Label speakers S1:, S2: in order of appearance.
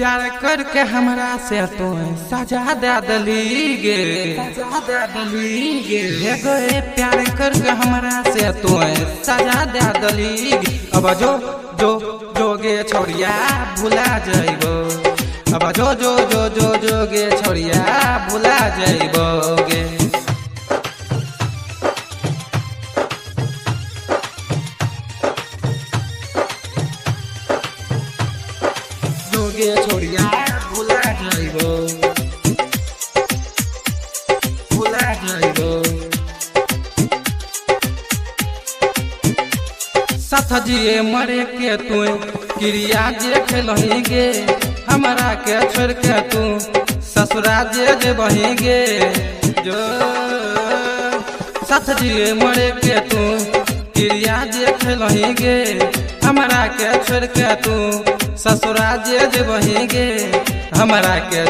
S1: प्यार करके हमरा से तो सजा दे दली गे, एगो प्यार करके हमरा से तो सजा दे दली गे। अब जो जो जो गे छोड़िया भुला जाइबो, अब जो जो जो जो जो गे छोड़िया भुला जाइबो गे। जोगे छोड़िया भुला जाइबो, भुला जाइबो। साथ जिए मरे के तू क्रिया जे खेलही गे, हमरा के छोड़ के तू ससुरा जे बही गे। जो साथ जिए मरे के तू क्रिया जे खेलही गे, हमरा के छोड़ के तू ससुरा जे बही गे, हमरा के।